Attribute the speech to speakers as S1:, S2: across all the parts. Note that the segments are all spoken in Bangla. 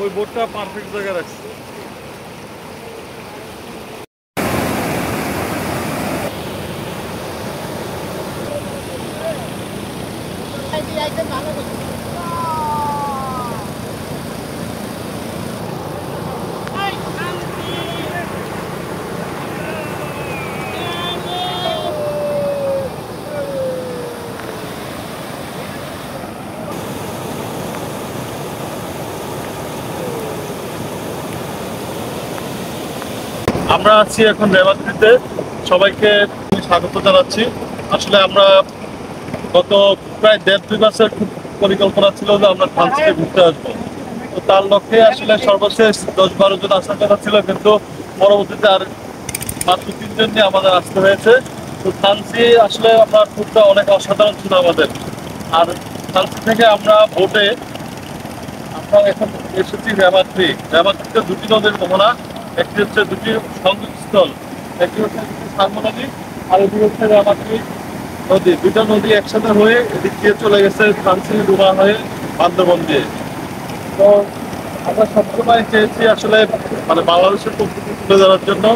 S1: ওই বোর্ডটা পারফেক্ট জায়গায় রাখছি। আমরা আছি এখন রেবাত্রিতে। সবাইকে স্বাগত জানাচ্ছি। আসলে আমরা গত প্রায় 1.5-2 মাসের পরিকল্পনা ছিল যে আমরা থানচিতে ঘুরতে আসবো। তো তার লক্ষ্যে আসলে সর্বশেষ 10-12 জন আসার কথা ছিল, কিন্তু পরবর্তীতে আর মাত্র 3 জন নিয়ে আমাদের আসতে হয়েছে। তো থানচি আসলে আপনার ট্যুরটা অনেক অসাধারণ ছিল আমাদের। আর থানচি থেকে আমরা বোটে আমরা এখন এসেছি রেবাত্রি। রেবাত্রিতে দুটি নদীর মোহনা, একটি হচ্ছে দুটি সংযোগস্থল, একটি হচ্ছে সাঙ্গু নদী আর এটি হচ্ছে রেবাত্রি নদী। দুটা নদী একসাথে হয়ে এদিক দিয়ে চলে গেছে থানচি ডুবা হয়ে বান্দরবন দিয়ে। তো আমরা সবসময় চেয়েছি আসলে মানে বাংলাদেশের প্রকৃতি তুলে ধরার জন্য,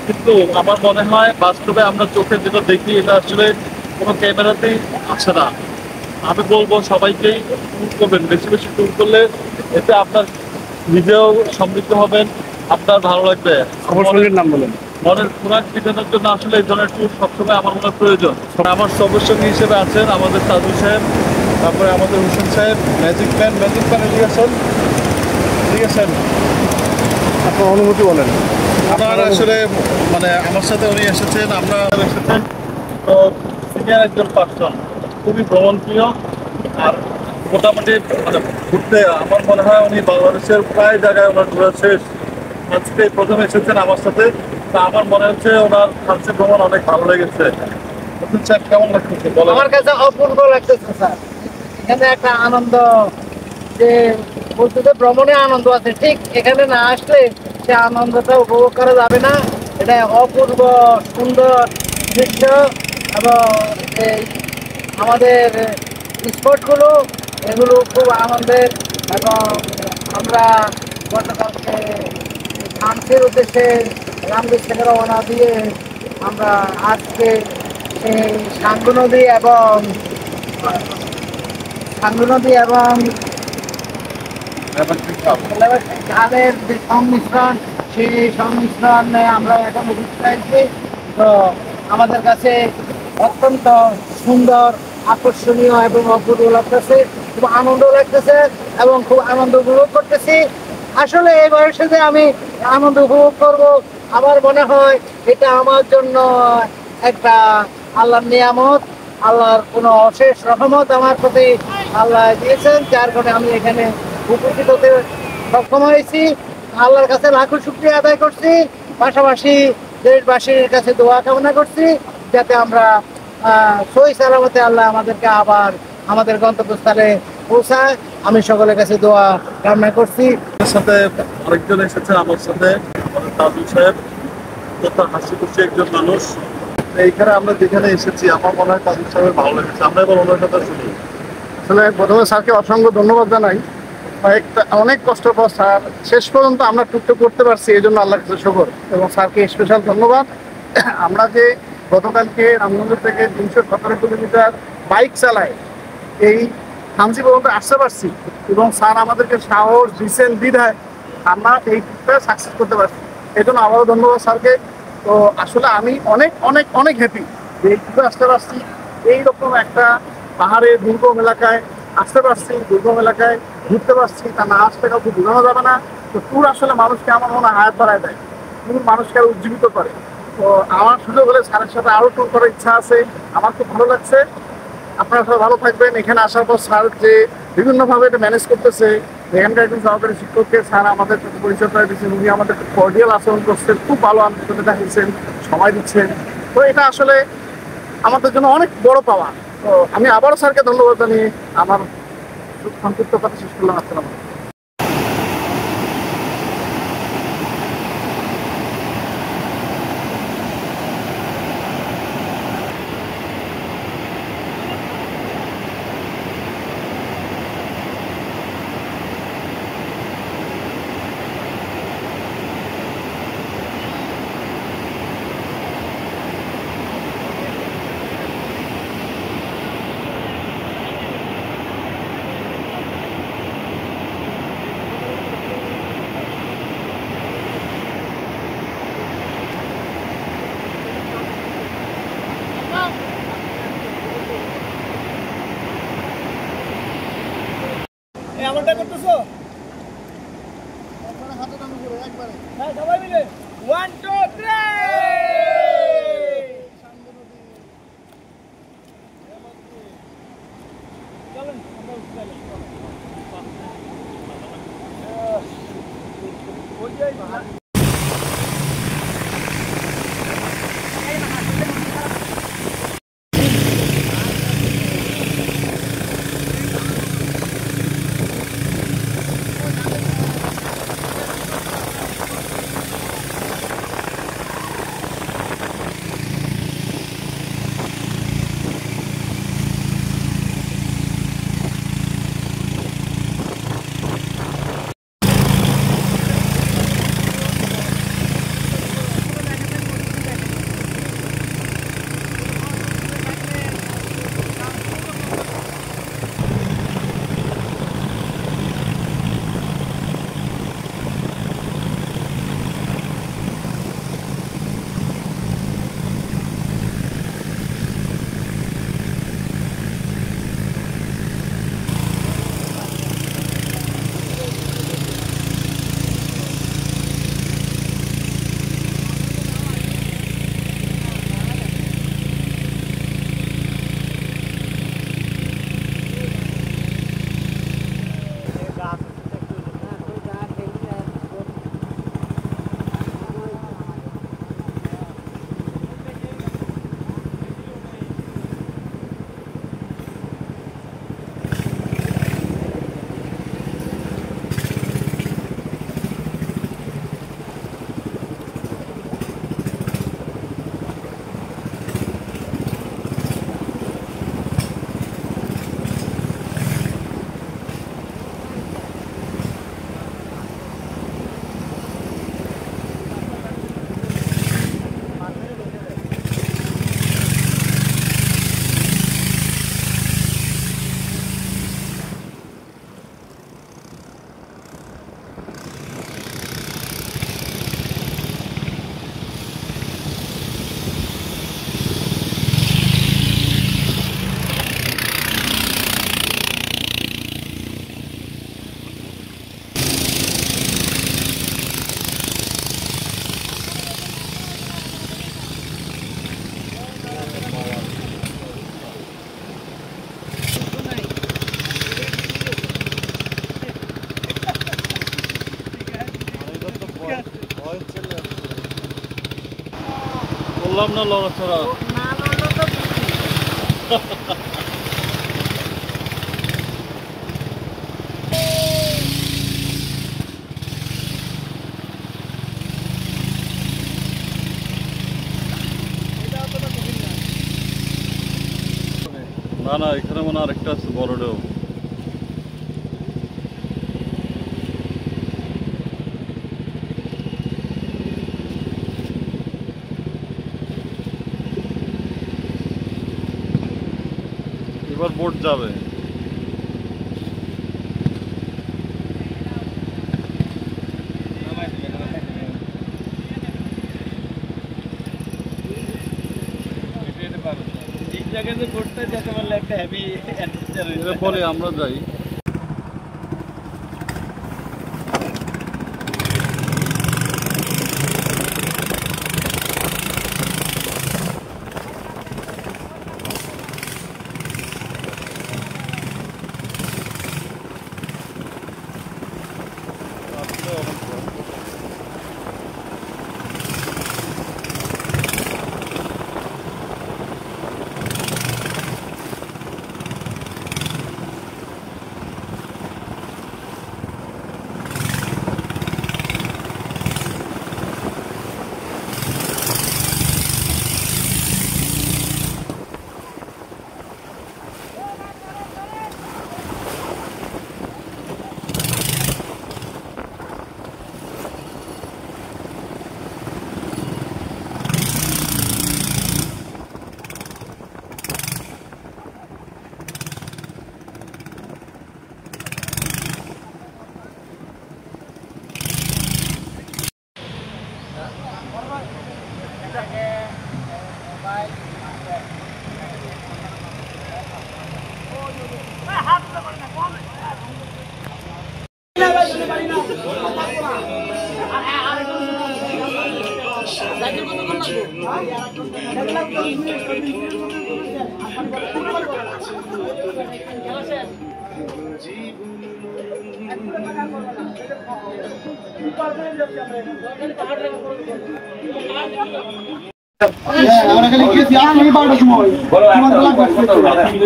S1: কিন্তু আমার মনে হয় বাস্তবে আমরা চোখে যেটা দেখি এটা আসলে কোনো ক্যামেরাতেই আসে না। আমি বলবো সবাইকেই ট্যুর করবেন, বেশি বেশি ট্যুর করলে এতে আপনার নিজেও সমৃদ্ধ হবেন, আপনার ভালো লাগবে।
S2: নাম বলেন।
S1: মনের খোরাক মেটানোর জন্য আসলে এই ধরনের ট্যুর সবসময় আমার মনে প্রয়োজন। আমার সর্বসঙ্গী হিসেবে আছেন আমাদের তাজু সাহেব, তারপরে আমাদের হোসেন সাহেব, ম্যাজিক ম্যান এদিকে আছেন।
S2: আপনার অনুভূতি বলেন।
S1: আপনার আসলে মানে আমার সাথে উনি এসেছেন, আমরা এসেছেন। তো সিনিয়র একজন পার্সন, খুবই ভ্রমণপ্রিয়। আর মোটামুটি মানে ঘুরতে আমার মনে হয় উনি বাংলাদেশের প্রায় জায়গায় ওনার ঘোরা শেষ। আজকে প্রথমে এসেছেন আমার সাথে। তা আমার মনে হচ্ছে ওনার থানচি ভ্রমণ অনেক ভালো লেগেছে। হোসেন সাহেব কেমন লাগতেছে বলেন?
S3: আমার কাছে অপূর্ব লাগতেছে স্যার। এখানে একটা আনন্দ, যে বলতে যে ভ্রমণে আনন্দ আছে, ঠিক এখানে না আসলে সে আনন্দটা উপভোগ করা যাবে না। এটা অপূর্ব সুন্দর দৃশ্য। এবং এই আমাদের স্পটগুলো এগুলো খুব আনন্দের। এবং আমরা গতকালকে থানচির উদ্দেশ্যে রামগঞ্জ থেকে রওনা দিয়ে আমরা আজকে এই সাঙ্গু নদী এবং ঝালের যে সংমিশ্রণ, সেই সংমিশ্রণে আমরা এখন চাইছি। তো আমাদের কাছে অত্যন্ত সুন্দর, আকর্ষণীয় এবং অপূর্ব লাগতেছে, খুব আনন্দ লাগতেছে এবং খুব আনন্দ উপভোগ করতেছি। আসলে এই বয়সে যে আমি আনন্দ উপভোগ করব, আমার মনে হয় এটা আমার জন্য একটা আল্লাহর নিয়ামত, আল্লাহর কোনো অশেষ রহমত আমার প্রতি আল্লাহ দিয়েছেন, যার কারণে আমি এখানে উপস্থিত হতে সক্ষম হয়েছি। আল্লাহর কাছে লাখো শুকরিয়া আদায় করছি, পাশাপাশি দেশবাসীর কাছে দোয়া কামনা করছি যাতে আমরা সহি সালামতে আল্লাহ আমাদেরকে আবার আমাদের গন্তব্যস্থলে পৌঁছায়। আমি সকলের কাছে দোয়া কামনা করছি।
S1: সাথে আরেকজন এসেছে আমার সাথে, আমাদের তাজু সাহেব, তথা হাসি খুশি একজন মানুষ। এইখানে আমরা যেখানে এসেছি আমার মনে হয় তাজু সাহেবের ভালো লেগেছে। আমরা এবার ওনার কথা শুনি।
S2: আসলে প্রথমে স্যারকে অসংখ্য ধন্যবাদ জানাই। অনেক কষ্টের পর স্যার শেষ পর্যন্ত আমরা টুকটুক করতে পারছি, এই জন্য আল্লাহর কাছে শুকর এবং স্যারকে স্পেশাল ধন্যবাদ। আমরা যে গতকালকে রামগঞ্জ থেকে 317 কিলোমিটার বাইক চালাই এই থানচি পর্যন্ত আসতে পারছি, এবং স্যার আমাদেরকে সাহস দিচ্ছেন বিধায় আমরা এই ট্রিপটা সাকসেস করতে পারছি। এই জন্য আবারও ধন্যবাদ স্যারকে। তো আসলে আমি অনেক অনেক অনেক হ্যাপি যে এই ট্রিপে আসতে পারছি, এইরকম একটা পাহাড়ে দুর্গম এলাকায় আসতে পারছি, দুর্গম এলাকায় ঘুরতে পারছি। তা না আসতে কাউকে বোঝানো যাবে না। তো ট্যুর আসলে মানুষকে আমার মনে হয় হায়াত বাড়ায় দেয়, ট্যুর মানুষকে আরো উজ্জীবিত করে। তো আমার সুযোগ হলে স্যারের সাথে আরও ট্যুর করার ইচ্ছা আছে। আমার খুব ভালো লাগছে। আপনারা সবাই ভালো থাকবেন। এখানে আসার পর স্যার যে বিভিন্নভাবে এটা ম্যানেজ করতেছে, এখানকার একজন সহকারী শিক্ষককে স্যার আমাদের পরিচয় করে দিচ্ছেন, উনি আমাদের খুব কর্ডিয়াল আচরণ করছেন, খুব ভালো আন্তরিকতা দেখাচ্ছেন, সময় দিচ্ছেন। তো এটা আসলে আমাদের জন্য অনেক বড় পাওয়া। তো আমি আবারও স্যারকে ধন্যবাদ জানিয়ে আমার সংক্ষিপ্ত কথা শেষ করলাম। আসসালাম।
S3: এমনটা করতেছো?
S2: হাতে টানো করে একবারে
S3: হ্যাঁ সবাই মিলে 1 2 3 চলেন আমরা উঠে যাই।
S1: বললাম না লড়াছড়া না না এখানে মনে হয় আরেকটা আছে বড় ঢেউ এবার বোট যাবে বলে আমরা যাই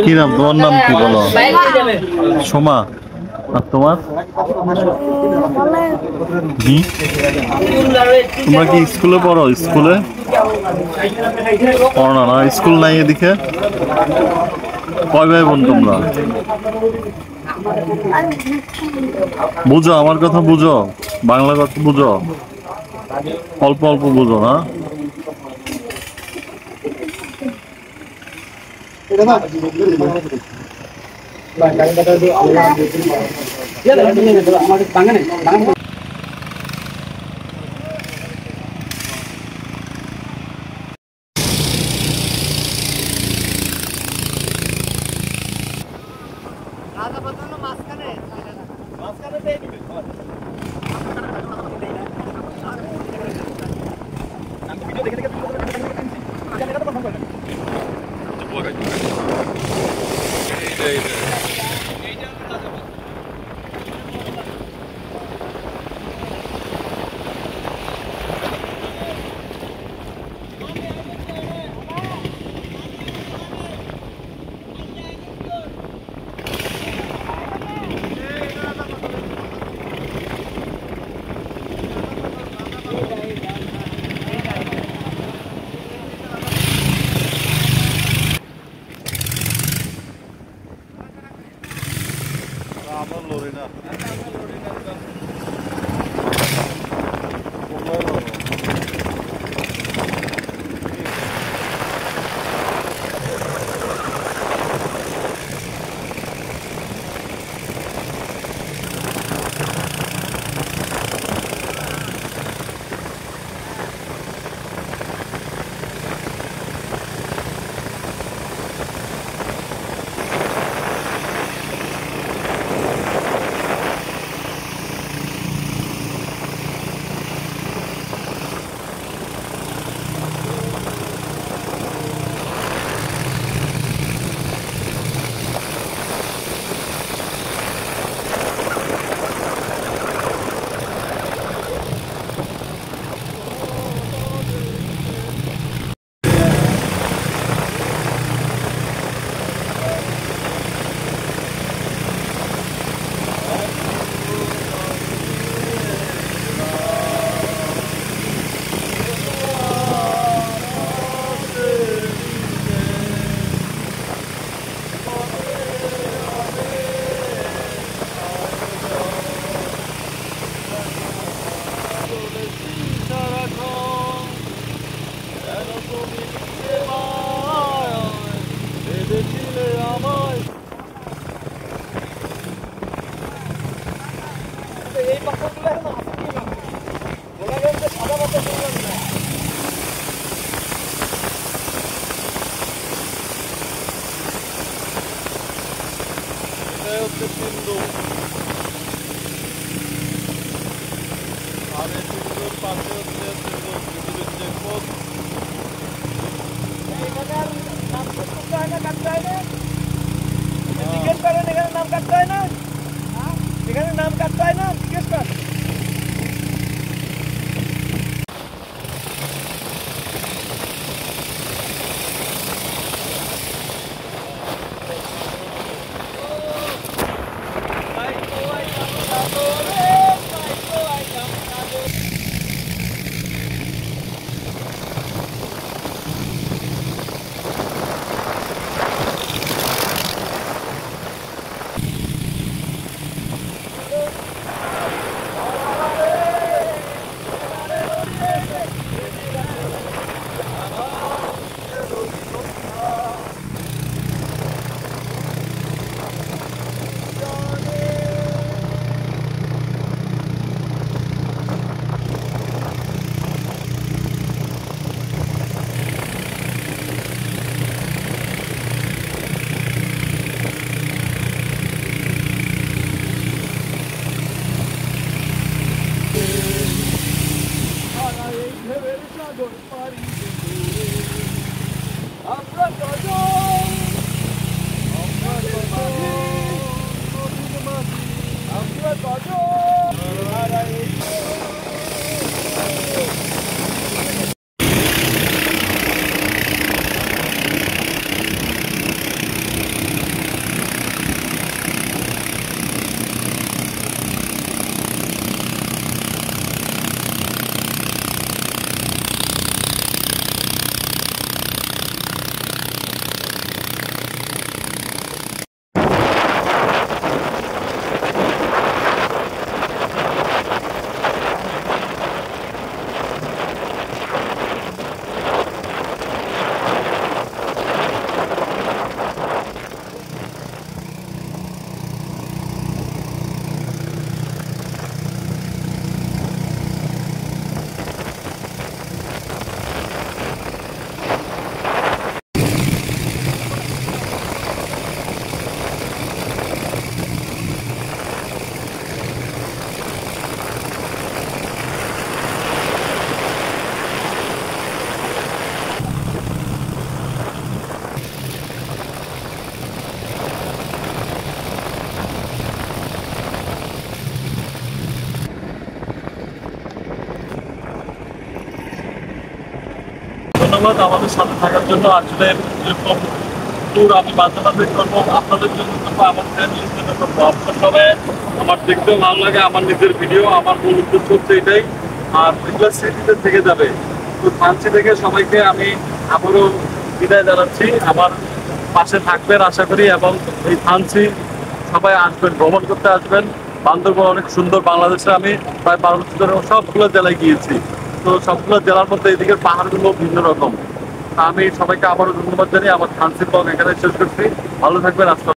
S1: কি নাম তোমার? নাম কি বলো? সোমা। আর তোমার? তোমরা কি স্কুলে পড়ো? স্কুলে পড়ো না? স্কুল নাই এদিকে? কয় ভাই বোন তোমরা? বুঝো আমার কথা, বুঝো বাংলা কথা, বুঝো অল্প অল্প, বুঝো না? আমার লড়ে না। ধন্যবাদ আমাদের সাথে থাকার জন্য। আসলে এরকম ট্যুর আমি মাঝে মাঝে করবো, আপনাদের জন্য করবো, আমার ফ্যামিলির জন্য করবো। আপনার সবাই আমার দেখতেও ভালো লাগে, আমার নিজের ভিডিও, আমার মূল উদ্দেশ্য হচ্ছে এটাই। আর এগুলো স্মৃতিতে থেকে যাবে। তো থানচি থেকে সবাইকে আমি আবারও বিদায় জানাচ্ছি। আমার পাশে থাকবেন আশা করি, এবং এই থানচি সবাই আসবেন, ভ্রমণ করতে আসবেন। বান্দরবান অনেক সুন্দর। বাংলাদেশে আমি প্রায় 12 বছর ধরে সবগুলো জেলায় গিয়েছি। তো সবগুলো জেলার মধ্যে এদিকের পাহাড়গুলো ভিন্ন রকম। তা আমি সবাইকে আবারও ধন্যবাদ জানিয়ে আমার থানচির ব্লগ এখানে শেষ করছি। ভালো থাকবেন। আসলে